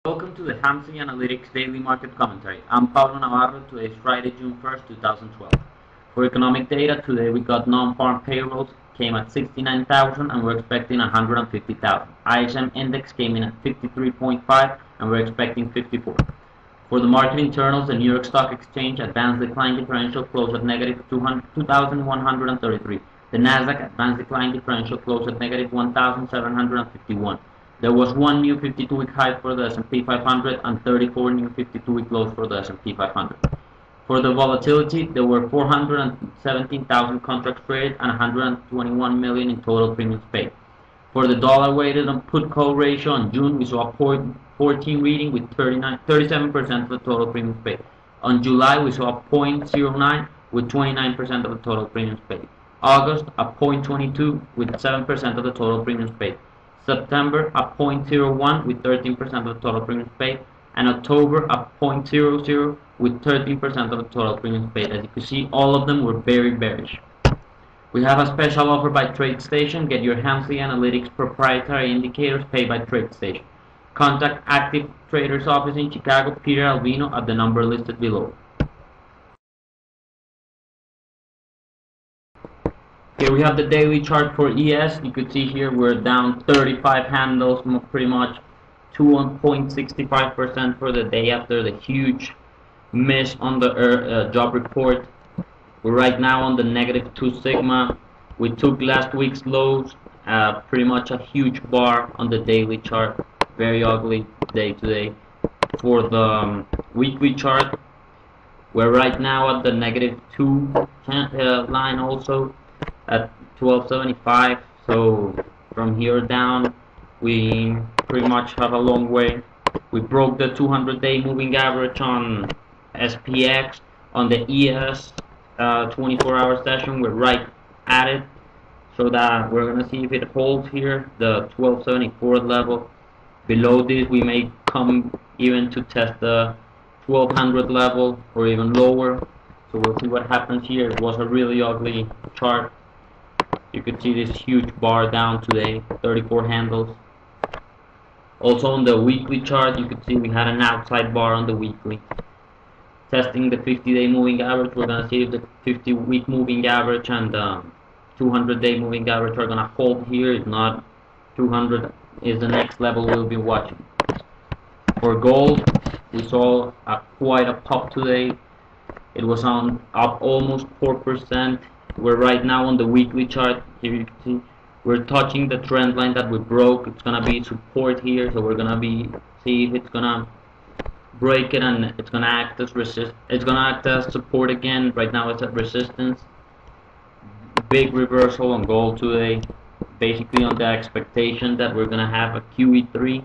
Welcome to the Hamsi Analytics Daily Market Commentary. I'm Pablo Navarro. Today is Friday, June 1st, 2012. For economic data, today we got non-farm payrolls came at 69,000 and we're expecting 150,000. ISM index came in at 53.5 and we're expecting 54. For the market internals, the New York Stock Exchange advanced decline differential closed at negative 2,133. The Nasdaq advanced decline differential closed at negative 1,751. There was one new 52-week high for the S&P 500 and 34 new 52-week lows for the S&P 500. For the volatility, there were 417,000 contracts traded and 121 million in total premiums paid. For the dollar-weighted put call ratio in June, we saw a 0.14 reading with 37% of the total premiums paid. On July, we saw a 0.09 with 29% of the total premiums paid. August, a 0.22 with 7% of the total premiums paid. September, a 0.01 with 13% of the total premiums paid, and October, a 0.00 with 13% of the total premiums paid. As you can see, all of them were very bearish. We have a special offer by TradeStation. Get your Hamsi Analytics proprietary indicators paid by TradeStation. Contact Active Traders Office in Chicago, Peter Albino, at the number listed below. Here we have the daily chart for ES. You could see here we're down 35 handles, pretty much 2.65% for the day after the huge miss on the job report. We're right now on the negative 2 sigma. We took last week's lows, pretty much a huge bar on the daily chart. Very ugly day today. For the weekly chart, we're right now at the negative 2 line also, at 1275. So from here down we pretty much have a long way. We broke the 200-day moving average on SPX. On the ES 24-hour session, we're right at it, so that we're gonna see if it holds here, the 1274 level. Below this we may come even to test the 1200 level or even lower, so we'll see what happens here. It was a really ugly chart. You could see this huge bar down today, 34 handles. Also on the weekly chart, you could see we had an outside bar on the weekly. Testing the 50-day moving average, we're going to see if the 50-week moving average and the 200-day moving average are going to hold here. If not, 200 is the next level we'll be watching. For gold, we saw quite a pop today. It was up almost 4%. We're right now on the weekly chart. Here you can see we're touching the trend line that we broke. It's gonna be support here, so we're gonna see if it's gonna break it, and it's gonna act as It's gonna act as support again. Right now it's at resistance. Big reversal on gold today, basically on the expectation that we're gonna have a QE3.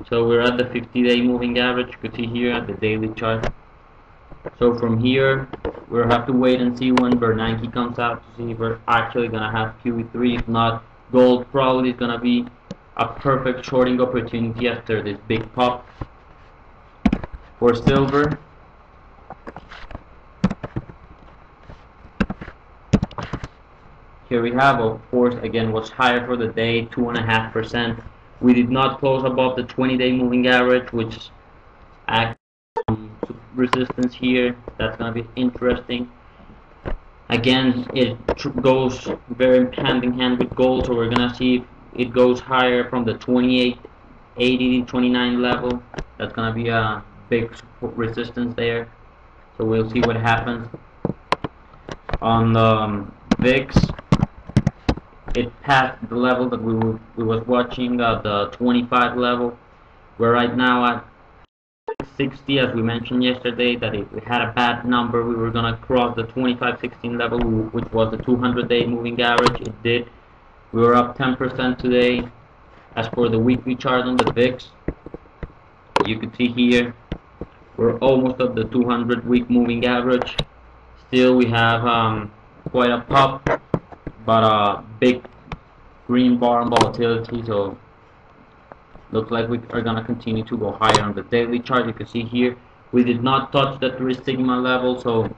So we're at the 50-day moving average. You can see here at the daily chart. So from here, we'll have to wait and see when Bernanke comes out to see if we're actually going to have QE3. If not, gold probably is going to be a perfect shorting opportunity after this big pop. For silver, here we have, of course, again, was higher for the day, 2.5%. We did not close above the 20-day moving average, which acts resistance here. That's going to be interesting. Again, it goes very hand in hand with gold, so we're going to see if it goes higher from the 2880 29 level. That's going to be a big support resistance there, so we'll see what happens. On the VIX, it passed the level that we was watching, the 25 level. We're right now at 60, as we mentioned yesterday, that if we had a bad number we were going to cross the 2516 level, which was the 200-day moving average. It did. We were up 10% today. As for the weekly chart on the VIX, you can see here we're almost at the 200-week moving average. Still we have quite a pop, but a big green bar on volatility, so looks like we are going to continue to go higher. On the daily chart, you can see here we did not touch the 3 sigma level, so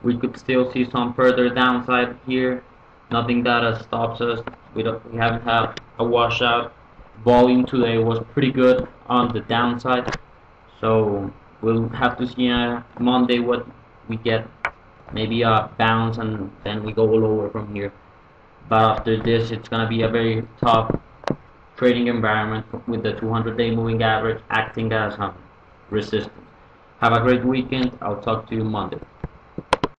we could still see some further downside here. Nothing that stops us. We haven't had a washout. volume today was pretty good on the downside, so we'll have to see Monday what we get. Maybe a bounce and then we go lower from here. But after this, it's gonna be a very tough trading environment with the 200-day moving average acting as resistance. Have a great weekend. I'll talk to you Monday.